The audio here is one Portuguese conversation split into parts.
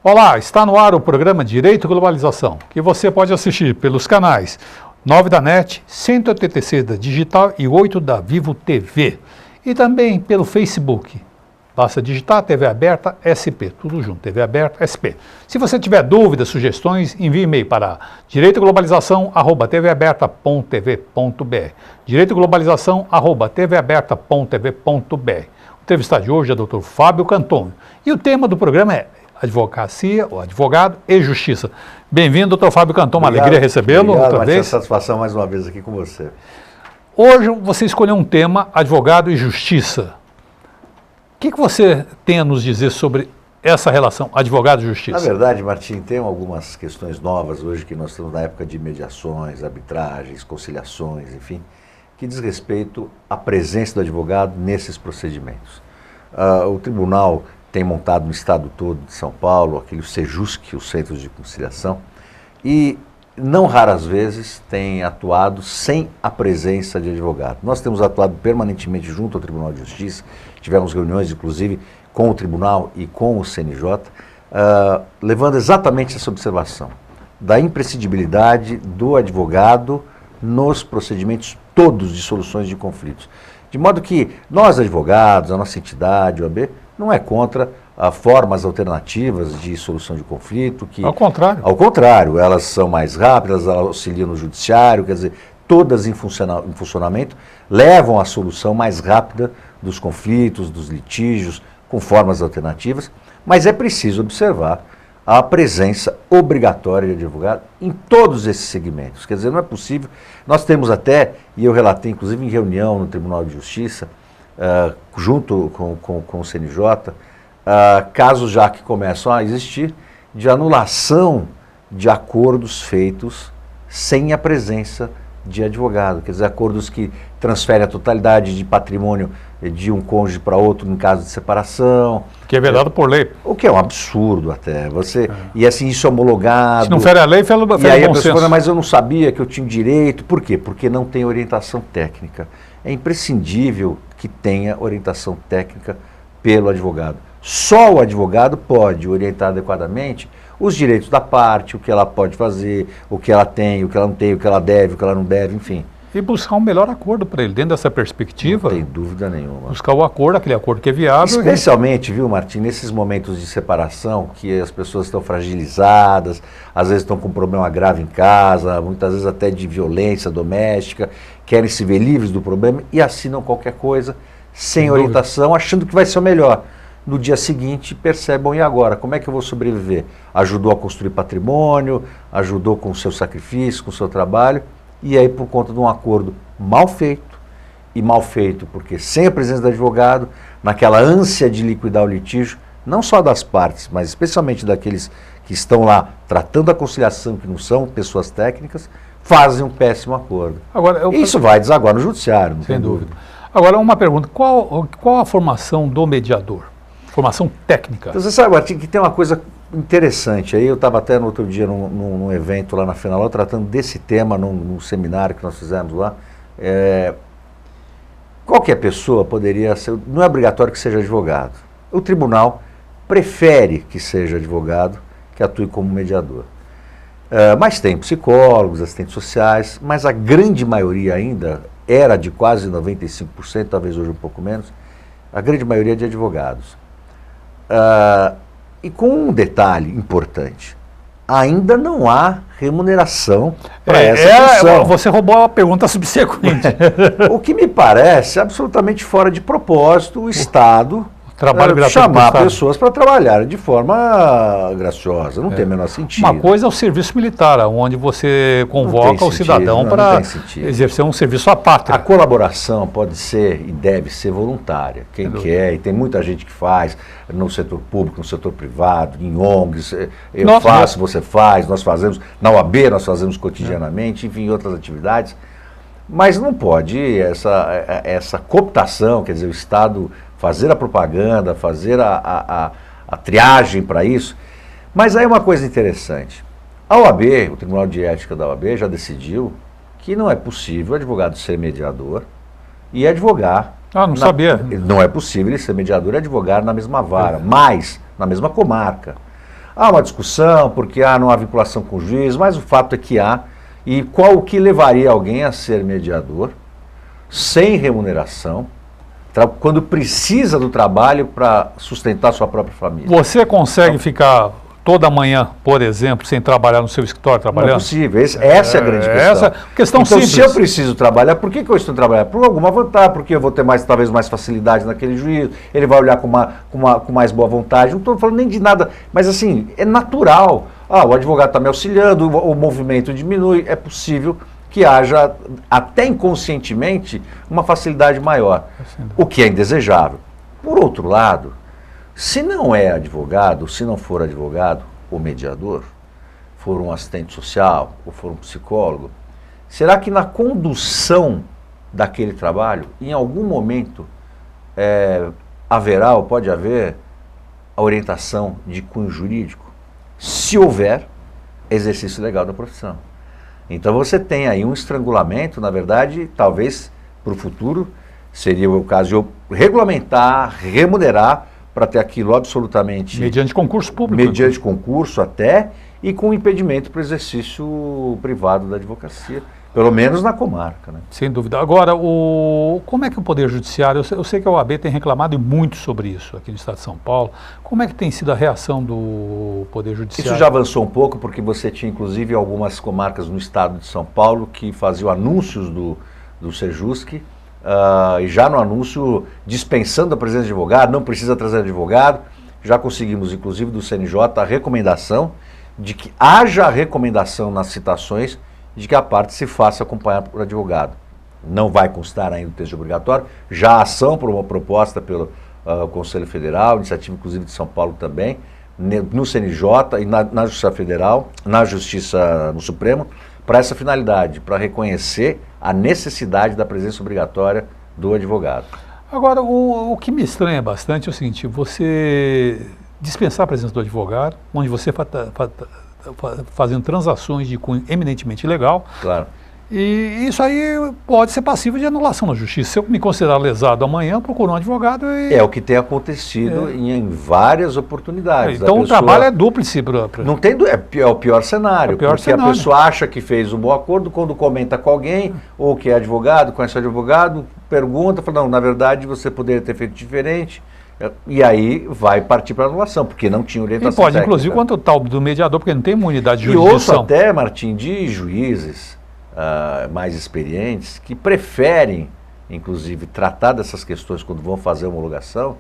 Olá, está no ar o programa Direito e Globalização, que você pode assistir pelos canais 9 da NET, 186 da Digital e 8 da Vivo TV. E também pelo Facebook. Basta digitar TV Aberta SP, tudo junto, TV Aberta SP. Se você tiver dúvidas, sugestões, envie e-mail para direitoglobalização@tvaberta.tv.br direitoglobalização@tvaberta.tv.br. O entrevistado de hoje é o Dr. Fábio Cantônio. E o tema do programa é Advocacia, ou Advogado e Justiça. Bem-vindo, Dr. Fábio Cantônio, uma alegria recebê-lo outra vez. Satisfação mais uma vez aqui com você. Hoje você escolheu um tema, Advogado e Justiça. O que você tem a nos dizer sobre essa relação, advogado e justiça? Na verdade, Martim, tem algumas questões novas hoje que nós estamos na época de mediações, arbitragens, conciliações, enfim, que diz respeito à presença do advogado nesses procedimentos. O tribunal tem montado no estado todo de São Paulo, aquele SEJUSC, os Centros de Conciliação, e não raras vezes tem atuado sem a presença de advogado. Nós temos atuado permanentemente junto ao Tribunal de Justiça, tivemos reuniões, inclusive, com o Tribunal e com o CNJ, levando exatamente essa observação da imprescindibilidade do advogado nos procedimentos todos de soluções de conflitos. De modo que nós, advogados, a nossa entidade, o OAB, não é contra formas alternativas de solução de conflito. Que, ao contrário. Ao contrário, elas são mais rápidas, elas auxiliam no judiciário, quer dizer, todas em funcionamento levam à solução mais rápida dos conflitos, dos litígios, com formas alternativas, mas é preciso observar a presença obrigatória de advogado em todos esses segmentos. Quer dizer, não é possível. Nós temos até, e eu relatei inclusive em reunião no Tribunal de Justiça, junto com o CNJ, casos já que começam a existir de anulação de acordos feitos sem a presença de advogado. Quer dizer, acordos que transferem a totalidade de patrimônio de um cônjuge para outro em caso de separação. Que é vedado por lei. O que é um absurdo até. E assim, isso é homologado. Se não fere a lei, fere o bom senso. E aí a pessoa fala, mas eu não sabia que eu tinha direito. Por quê? Porque não tem orientação técnica. É imprescindível que tenha orientação técnica pelo advogado. Só o advogado pode orientar adequadamente os direitos da parte, o que ela pode fazer, o que ela tem, o que ela não tem, o que ela deve, o que ela não deve, enfim. E buscar um melhor acordo para ele, dentro dessa perspectiva. Não tem dúvida nenhuma. Buscar o acordo, aquele acordo que é viável. Especialmente, viu, Martim, nesses momentos de separação, que as pessoas estão fragilizadas, às vezes estão com um problema grave em casa, muitas vezes até de violência doméstica, querem se ver livres do problema e assinam qualquer coisa, sem orientação, achando que vai ser o melhor. No dia seguinte, percebam, e agora? Como é que eu vou sobreviver? Ajudou a construir patrimônio, ajudou com o seu sacrifício, com o seu trabalho, e aí por conta de um acordo mal feito, e mal feito porque sem a presença do advogado, naquela ânsia de liquidar o litígio, não só das partes, mas especialmente daqueles que estão lá tratando a conciliação, que não são pessoas técnicas, fazem um péssimo acordo. Agora, isso vai desaguar no judiciário, não sem dúvida. Agora, uma pergunta, qual a formação do mediador? Formação técnica. Então, você sabe, Martim, que tem uma coisa interessante. Aí eu estava até no outro dia num evento lá na Fenaló, tratando desse tema, num seminário que nós fizemos lá. Qualquer pessoa poderia ser, não é obrigatório que seja advogado. O tribunal prefere que seja advogado, que atue como mediador. Mas tem psicólogos, assistentes sociais, mas a grande maioria ainda era de quase 95%, talvez hoje um pouco menos, a grande maioria de advogados. E com um detalhe importante, ainda não há remuneração para essa função. Você roubou a pergunta subsequente. O que me parece absolutamente fora de propósito o Estado chamar pessoas para trabalhar de forma graciosa. Não tem o menor sentido. Uma coisa é o serviço militar, onde você convoca o cidadão para exercer um serviço à pátria. A colaboração pode ser e deve ser voluntária. Quem quer, e tem muita gente que faz no setor público, no setor privado, em ONGs. Eu faço, você faz, nós fazemos. Na OAB nós fazemos cotidianamente, enfim, em outras atividades. Mas não pode essa cooptação, quer dizer, o Estado fazer a propaganda, fazer a triagem para isso. Mas aí uma coisa interessante. A OAB, o Tribunal de Ética da OAB, já decidiu que não é possível o advogado ser mediador e advogar. Não sabia. Não é possível ele ser mediador e advogar na mesma vara, mas na mesma comarca. Há uma discussão, porque não há vinculação com o juiz, mas o fato é que há. E qual o que levaria alguém a ser mediador, sem remuneração, quando precisa do trabalho para sustentar sua própria família? Você consegue ficar toda manhã, por exemplo, sem trabalhar no seu escritório, trabalhando? Não é possível. Essa é a grande questão. Essa questão então, simples. se eu preciso trabalhar, por que eu estou trabalhando? Por alguma vantagem, porque eu vou ter talvez mais facilidade naquele juízo, ele vai olhar com mais boa vontade. Não estou falando nem de nada, mas assim, é natural. O advogado está me auxiliando, o movimento diminui, é possível que haja, até inconscientemente, uma facilidade maior, o que é indesejável. Por outro lado, se não é advogado, se não for advogado ou mediador, for um assistente social ou for um psicólogo, será que na condução daquele trabalho, em algum momento, haverá ou pode haver a orientação de cunho jurídico? Se houver, exercício legal da profissão. Então você tem aí um estrangulamento, na verdade, talvez para o futuro, seria o caso de eu regulamentar, remunerar, para ter aquilo absolutamente... Mediante concurso público. Mediante concurso até, e com impedimento para o exercício privado da advocacia, pelo menos na comarca, né? Sem dúvida. Agora, como é que o Poder Judiciário, eu sei que a OAB tem reclamado muito sobre isso aqui no Estado de São Paulo, como é que tem sido a reação do Poder Judiciário? Isso já avançou um pouco, porque você tinha inclusive algumas comarcas no Estado de São Paulo que faziam anúncios do Sejusc, e já no anúncio dispensando a presença de advogado, não precisa trazer advogado. Já conseguimos inclusive do CNJ a recomendação de que haja recomendação nas citações de que a parte se faça acompanhar por advogado. Não vai constar ainda o texto obrigatório, já há ação por uma proposta pelo Conselho Federal, iniciativa inclusive de São Paulo também, no CNJ e na Justiça Federal, na Justiça no Supremo, para essa finalidade, para reconhecer a necessidade da presença obrigatória do advogado. Agora, o que me estranha bastante é o seguinte, você dispensar a presença do advogado, onde você fazendo transações de cunho eminentemente ilegal. Claro. E isso aí pode ser passível de anulação na justiça. Se eu me considerar lesado amanhã, eu procuro um advogado e... É o que tem acontecido em várias oportunidades. Então o trabalho é dúplice. Não tem, é o pior cenário, porque a pessoa acha que fez um bom acordo, quando comenta com alguém, ou que é advogado, conhece o advogado, pergunta, fala, não, na verdade você poderia ter feito diferente. E aí vai partir para anulação, porque não tinha orientação técnica. E pode, inclusive, quanto ao tal do mediador, porque não tem imunidade de jurisdição. E ouço até, Martim, de juízes mais experientes que preferem, inclusive, tratar dessas questões quando vão fazer a homologação,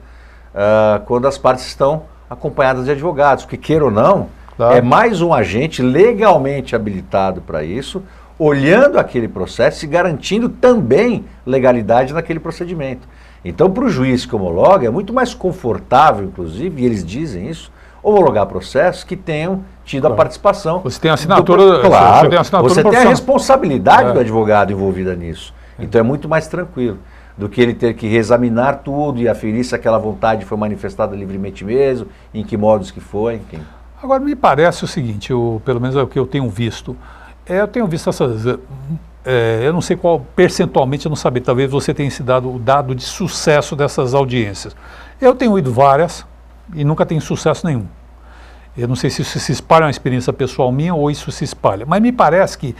quando as partes estão acompanhadas de advogados, que queira ou não, claro, é mais um agente legalmente habilitado para isso, olhando aquele processo e garantindo também legalidade naquele procedimento. Então, para o juiz que homologa, é muito mais confortável, inclusive, e eles dizem isso, homologar processos que tenham tido a participação. Você tem a assinatura. Claro, você tem a responsabilidade do advogado envolvida nisso. Então é muito mais tranquilo do que ele ter que reexaminar tudo e aferir se aquela vontade foi manifestada livremente mesmo, em que modos que foi, enfim. Agora, me parece o seguinte, pelo menos é o que eu tenho visto. Eu tenho visto essas... eu não sei qual percentualmente, eu não sabia, talvez você tenha se dado o dado de sucesso dessas audiências. Eu tenho ido várias e nunca tenho sucesso nenhum. Eu não sei se isso se espalha, é uma experiência pessoal minha ou isso se espalha, mas me parece que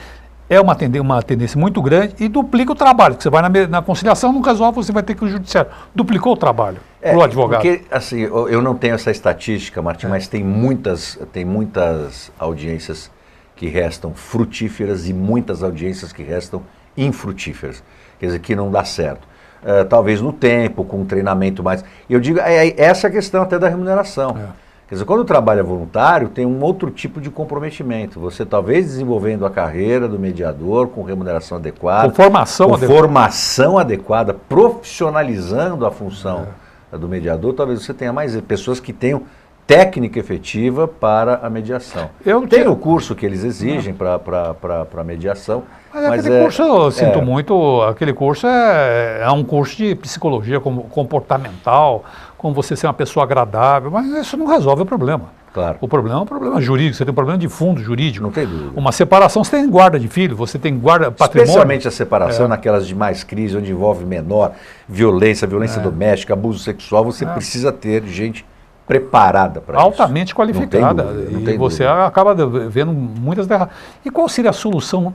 é uma tendência muito grande e duplica o trabalho, que você vai na conciliação, não resolve, você vai ter que ir ao judiciário. Duplicou o trabalho para o advogado. Porque, assim, eu não tenho essa estatística, Martim, mas tem muitas audiências que restam frutíferas e muitas audiências que restam infrutíferas, quer dizer, que não dá certo. Talvez no tempo, com um treinamento mais... Eu digo, essa é a questão até da remuneração. Quer dizer, quando o trabalho é voluntário, tem um outro tipo de comprometimento. Você talvez desenvolvendo a carreira do mediador com remuneração adequada, com formação adequada, profissionalizando a função do mediador, talvez você tenha mais pessoas que tenham técnica efetiva para a mediação. Tem o curso que eles exigem para a mediação. Mas aquele curso, eu sinto muito, aquele curso é um curso de psicologia comportamental, como você ser uma pessoa agradável, mas isso não resolve o problema. Claro. O problema é um problema jurídico, você tem um problema de fundo jurídico. Não tem dúvida. Uma separação, você tem guarda de filho, você tem guarda patrimônio. Especialmente a separação naquelas de mais crise, onde envolve menor, violência doméstica, abuso sexual, você precisa ter gente preparada para isso. Altamente qualificada. E você acaba vendo muitas derrapadas. E qual seria a solução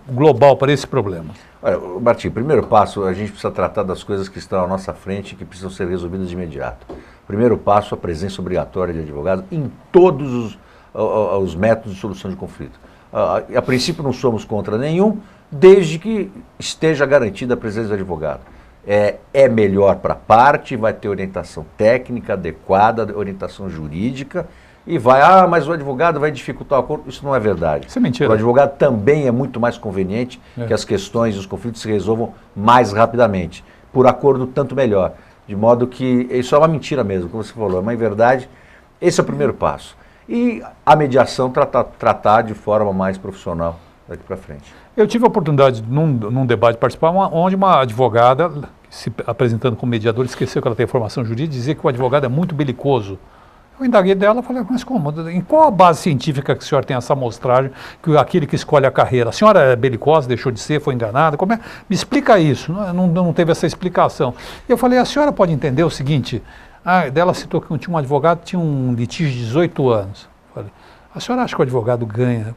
global para esse problema? Olha, Martim, primeiro passo, a gente precisa tratar das coisas que estão à nossa frente e que precisam ser resolvidas de imediato. Primeiro passo, a presença obrigatória de advogado em todos os métodos de solução de conflito. A princípio não somos contra nenhum, desde que esteja garantida a presença do advogado. É melhor para a parte, vai ter orientação técnica adequada, orientação jurídica, e mas o advogado vai dificultar o acordo. Isso não é verdade. Isso é mentira. O advogado também é muito mais conveniente que as questões e os conflitos se resolvam mais rapidamente. Por acordo, tanto melhor. De modo que isso é uma mentira mesmo, como você falou, mas em verdade, esse é o primeiro passo. E a mediação tratar de forma mais profissional daqui para frente. Eu tive a oportunidade, num debate, de participar, onde uma advogada, se apresentando como mediadora, esqueceu que ela tem formação jurídica, dizia que o advogado é muito belicoso. Eu indaguei dela e falei, mas como? Em qual a base científica que o senhor tem essa amostragem que aquele que escolhe a carreira? A senhora é belicosa, deixou de ser, foi enganada? Como é? Me explica isso. Não teve essa explicação. Eu falei, a senhora pode entender o seguinte, dela citou que tinha um advogado, tinha um litígio de 18 anos. Falei, a senhora acha que o advogado ganha?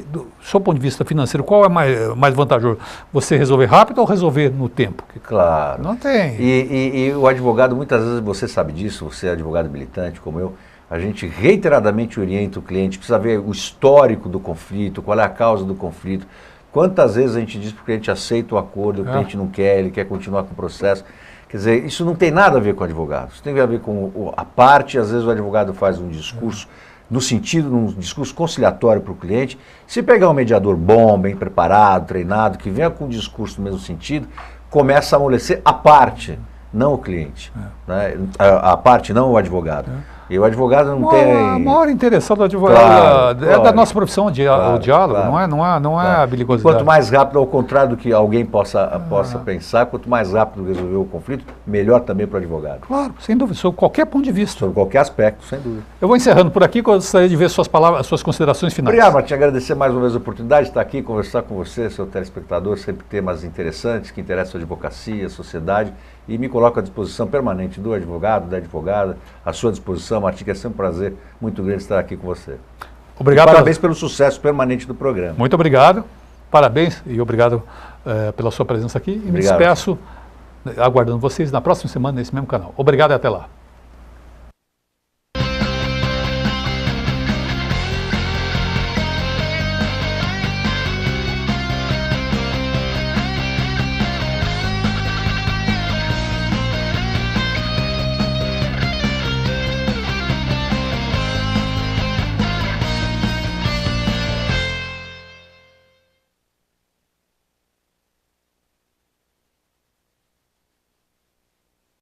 Do seu ponto de vista financeiro, qual é mais vantajoso? Você resolver rápido ou resolver no tempo? Claro. Não tem. E o advogado, muitas vezes, você sabe disso, você é advogado militante como eu, a gente reiteradamente orienta o cliente, precisa ver o histórico do conflito, qual é a causa do conflito. Quantas vezes a gente diz para o cliente aceita o acordo, o cliente não quer, ele quer continuar com o processo. Quer dizer, isso não tem nada a ver com o advogado, isso tem a ver com a parte, às vezes o advogado faz um discurso, num discurso conciliatório para o cliente. Se pegar um mediador bom, bem preparado, treinado, que venha com um discurso no mesmo sentido, começa a amolecer a parte, não o cliente. Né? A parte, não o advogado. E o advogado não tem... A maior interessado do advogado é da nossa profissão, o diálogo, não é a belicosidade. Quanto mais rápido, ao contrário do que alguém possa pensar, quanto mais rápido resolver o conflito, melhor também para o advogado. Claro, sem dúvida, sobre qualquer ponto de vista. Sobre qualquer aspecto, sem dúvida. Eu vou encerrando por aqui, gostaria de ver suas palavras, suas considerações finais. Obrigado, Martim, agradecer mais uma vez a oportunidade de estar aqui, conversar com você, seu telespectador, sempre temas interessantes que interessam a advocacia, a sociedade, e me coloco à disposição permanente do advogado, da advogada, à sua disposição, Martim, que é sempre um prazer muito grande estar aqui com você. Obrigado. Parabéns pelo sucesso permanente do programa. Muito obrigado, parabéns e obrigado pela sua presença aqui. E me despeço aguardando vocês na próxima semana nesse mesmo canal. Obrigado e até lá.